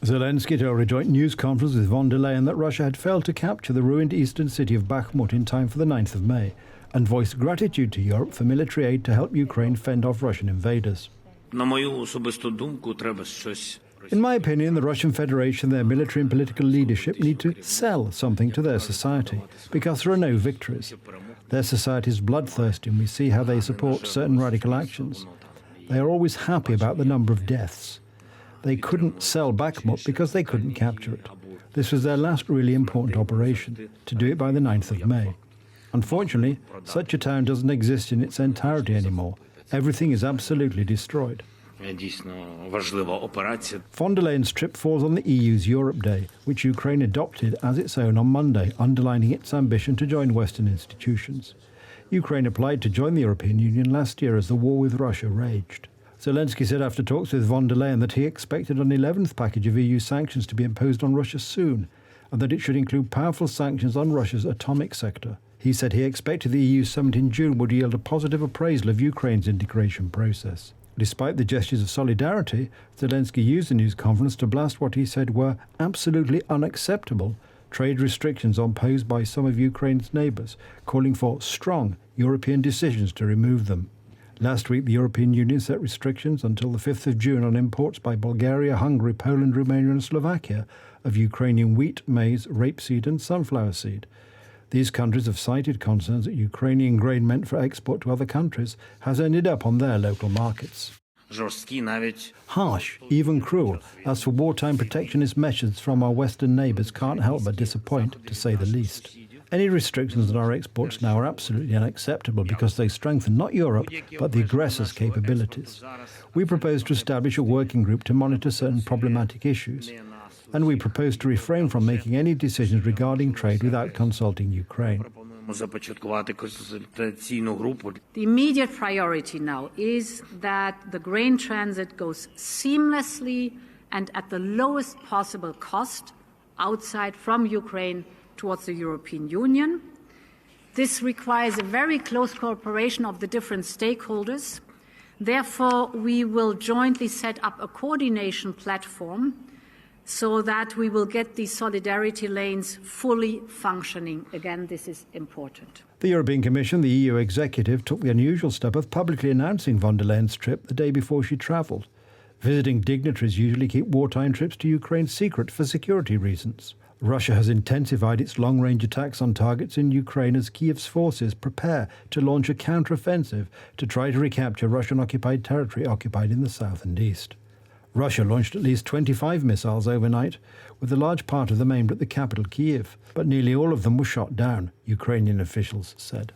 Zelensky told a joint news conference with von der Leyen that Russia had failed to capture the ruined eastern city of Bakhmut in time for the 9th of May, and voiced gratitude to Europe for military aid to help Ukraine fend off Russian invaders. In my opinion, the Russian Federation, their military and political leadership need to sell something to their society, because there are no victories. Their society is bloodthirsty, and we see how they support certain radical actions. They are always happy about the number of deaths. They couldn't sell Bakhmut because they couldn't capture it. This was their last really important operation, to do it by the 9th of May. Unfortunately, such a town doesn't exist in its entirety anymore. Everything is absolutely destroyed. Von der Leyen's trip falls on the EU's Europe Day, which Ukraine adopted as its own on Monday, underlining its ambition to join Western institutions. Ukraine applied to join the European Union last year as the war with Russia raged. Zelensky said after talks with von der Leyen that he expected an 11th package of EU sanctions to be imposed on Russia soon, and that it should include powerful sanctions on Russia's atomic sector. He said he expected the EU summit in June would yield a positive appraisal of Ukraine's integration process. Despite the gestures of solidarity, Zelensky used the news conference to blast what he said were absolutely unacceptable trade restrictions imposed by some of Ukraine's neighbours, calling for strong European decisions to remove them. Last week, the European Union set restrictions until the 5th of June on imports by Bulgaria, Hungary, Poland, Romania and Slovakia of Ukrainian wheat, maize, rapeseed and sunflower seed. These countries have cited concerns that Ukrainian grain meant for export to other countries has ended up on their local markets. Harsh, even cruel, as for wartime protectionist measures from our Western neighbours can't help but disappoint, to say the least. Any restrictions on our exports now are absolutely unacceptable because they strengthen not Europe, but the aggressor's capabilities. We propose to establish a working group to monitor certain problematic issues, and we propose to refrain from making any decisions regarding trade without consulting Ukraine. The immediate priority now is that the grain transit goes seamlessly and at the lowest possible cost outside from Ukraine towards the European Union. This requires a very close cooperation of the different stakeholders. Therefore, we will jointly set up a coordination platform so that we will get these solidarity lanes fully functioning. Again, this is important. The European Commission, the EU executive, took the unusual step of publicly announcing von der Leyen's trip the day before she travelled. Visiting dignitaries usually keep wartime trips to Ukraine secret for security reasons. Russia has intensified its long-range attacks on targets in Ukraine as Kyiv's forces prepare to launch a counter-offensive to try to recapture Russian-occupied territory occupied in the south and east. Russia launched at least 25 missiles overnight, with a large part of them aimed at the capital Kyiv, but nearly all of them were shot down, Ukrainian officials said.